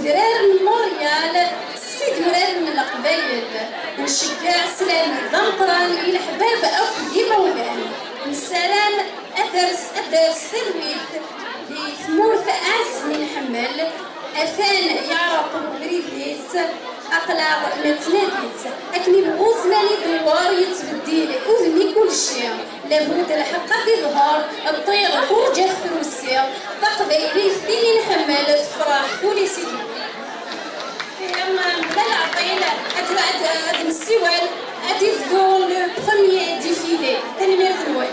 درار من موريال سي درار من القبايل نشجع سلام ضمطران إلى حباب أو ديما ولان السلام أدرس تلويث لثمور عزيز من حمل أفان يعرق بريديس أقلع نتناديت أكني بغوز مالي دوار يتبديل أذني كل شيء لابد الحق يظهر الطير فرجة فروسي فقبيلي فيني نحمل تفرح كل سيدي بلا العطيل أد السوال أدي فدو لو بخوميي ديفيلي تاني ميرت الوال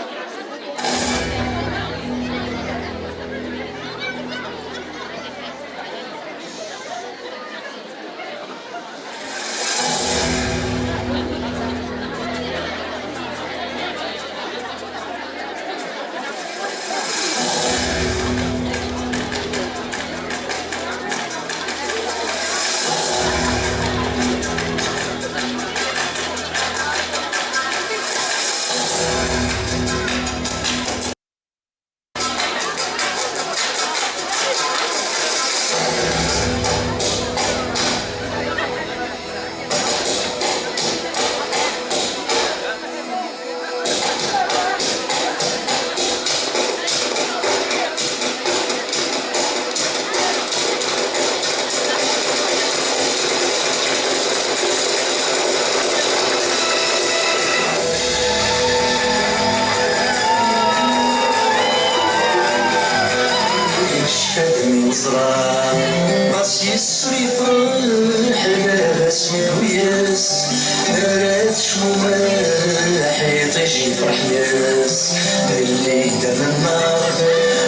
راس يسري فرح لاباس مكوياس مرات شموماح يطيش يفرح ياس اللي دام النار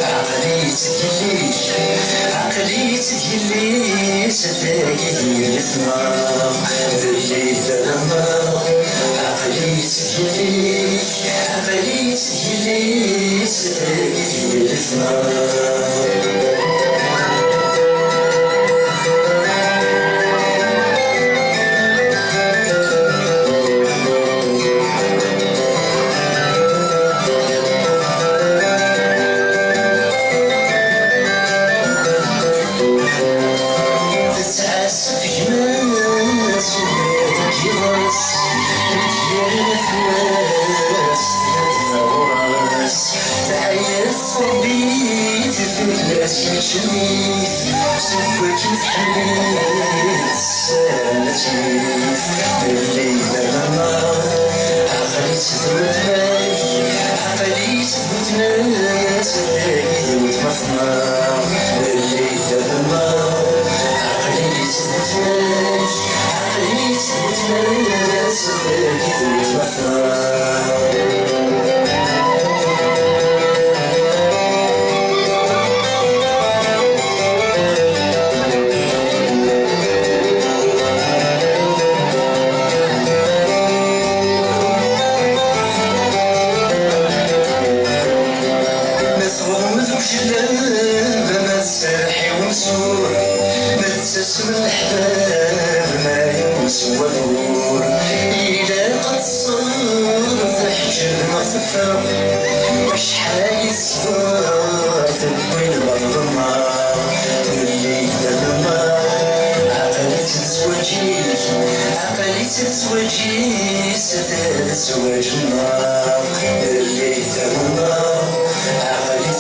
عقلي تجلي ستاكي ديال الثمار اللي دام النار عقلي تجلي ستاكي ديال الثمار سويت تحميت سالتي اللي دابا عقلي تفوت ناس ذوت مصنع اللي دابا عقلي تفوت ناس ذوت مصنع من الحباب ما ينسى ودور إذا قد صار تحجر مخفى وشحال يصبر تبين برض النار اللي دابا عقلي تتزوجي ستات زواج النار اللي دابا عقلي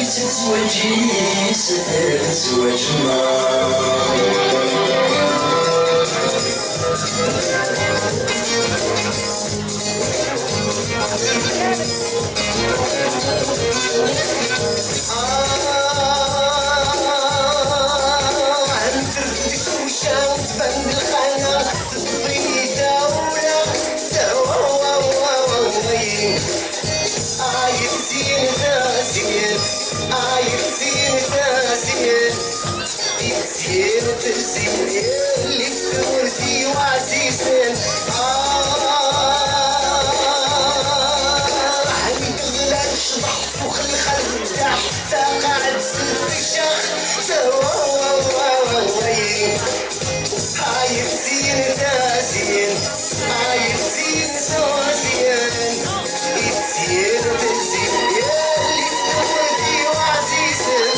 تتزوجي ستات زواج النار اللي ثورتي وعزيزين هنقلك شبح وخلي خلق تاح تقعد في الشخ هاي بزين تازين اللي ثورتي وعزيزين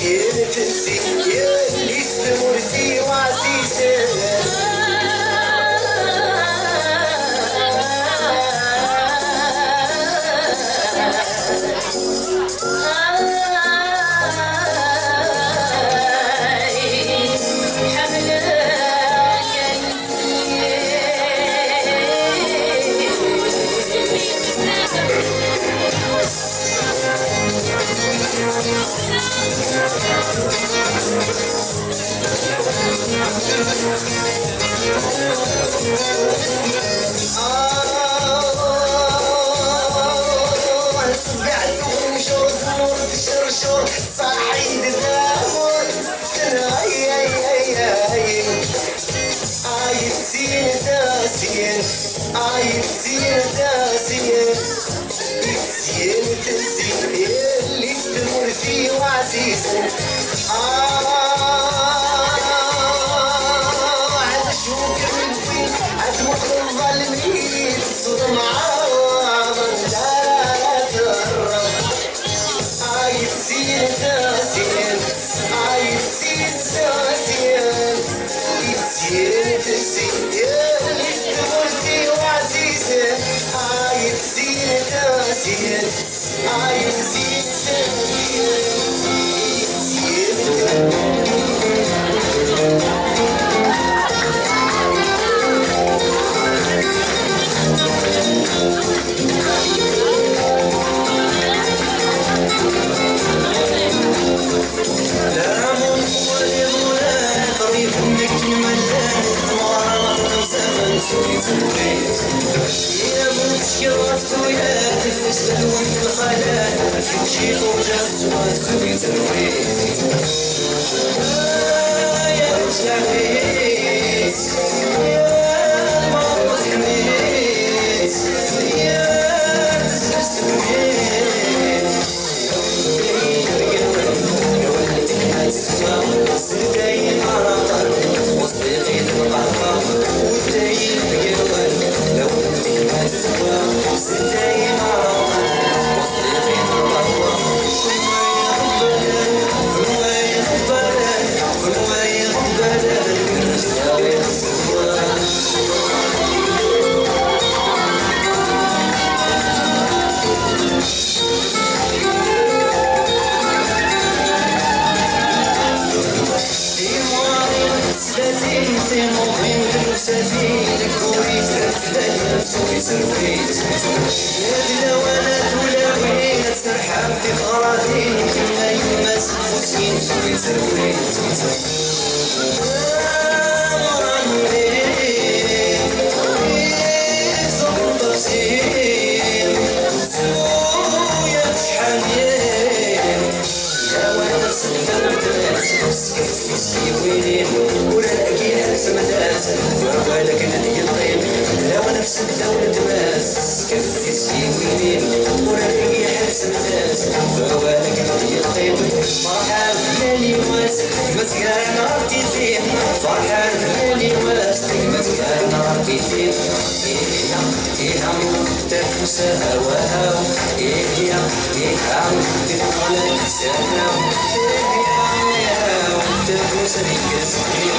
زينة الزين يلي استمرتي وعزيزة صاحي داود عايزين داسين عايزين داسين زين تزين اللي استمر فيه وعزيز عاد شوك من فين عاد مخر الظالمين صدم عوض لا تهرب عايزين داسين عايزين داسين زين تزين اللي استمر فيه وعزيز عايزين داسين عايزين يا مشكلة ويا تفسد وانت الخيال شيخ وجهز وسوي ترويت يا شعبيت يا مرض حميت يا تسويت يا ولدك ما تسوى سدايم عرقا وصديقي القهوة والدايم بقلبك لو ولدك ما تسوى سدايم عرقا وصديقي القهوة كل ما يقبل الرساوي السوى سفينك كوري فرسلة سوي سرويت نادلة وانا تلاوين تسرحب في غراضين كما يمس مسكين سوي سرويت صوت بسيط سويا تحنين يا وانا صدرت مسكت في سيوين ولا لاقيها سمدات ولك ندي الطيب لو نفس الدولة ماس كيف يسيوين ولا لاقيها سمدات ولك ندي الطيب فرحان ليلي واس متقال نارتي فيه فرحان ليلي واس متقال نارتي فيه إيه عم تفوس هواها إيه عم تدخل لسانا إيه عم تفوس بكسبي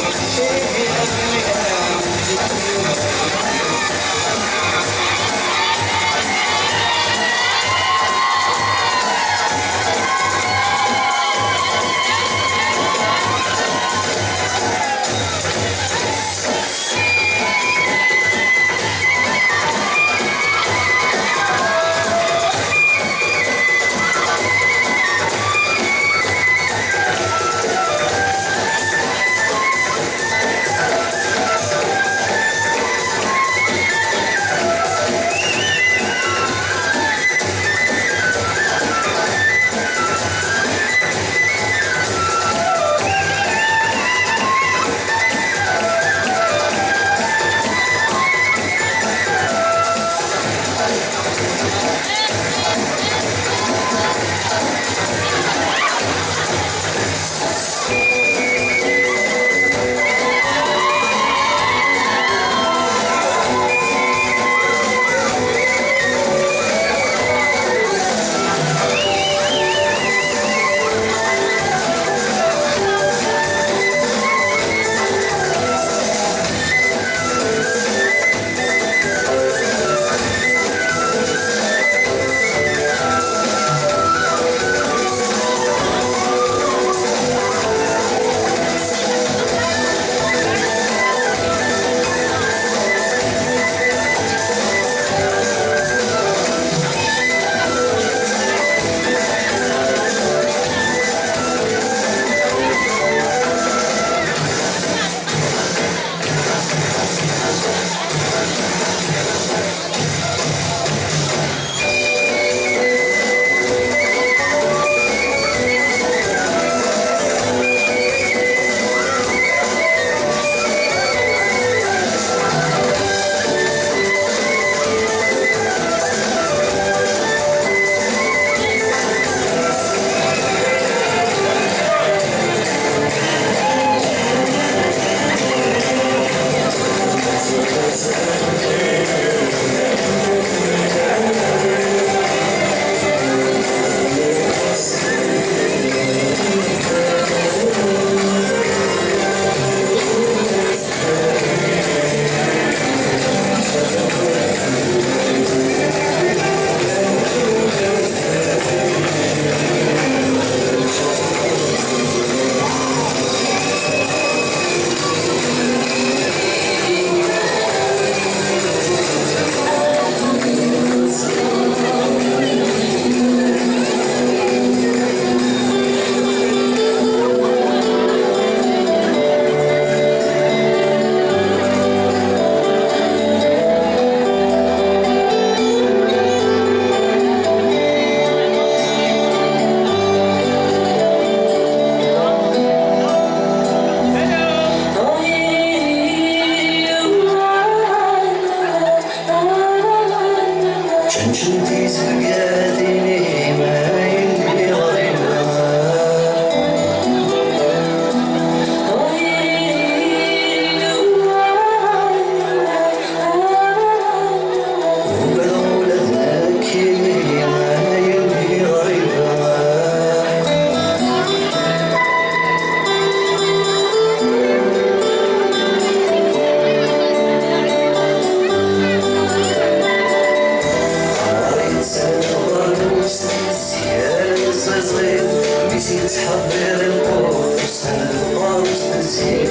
صغير ميتي تحضر القوس انا القوس نسيت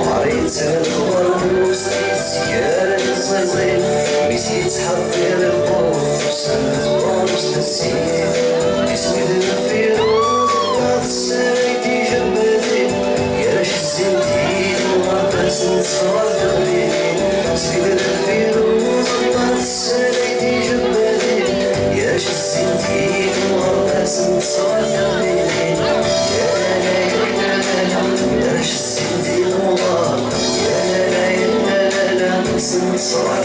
مريت القوس سيارة صغير ميتي تحضر القوس انا القوس نسيت اسمي الفيروز سايدي جبدي يا رش الزندين وغابس نصادري اسمي الفيروز سايدي جبدي يا رش الزندين وغابس نصادري صار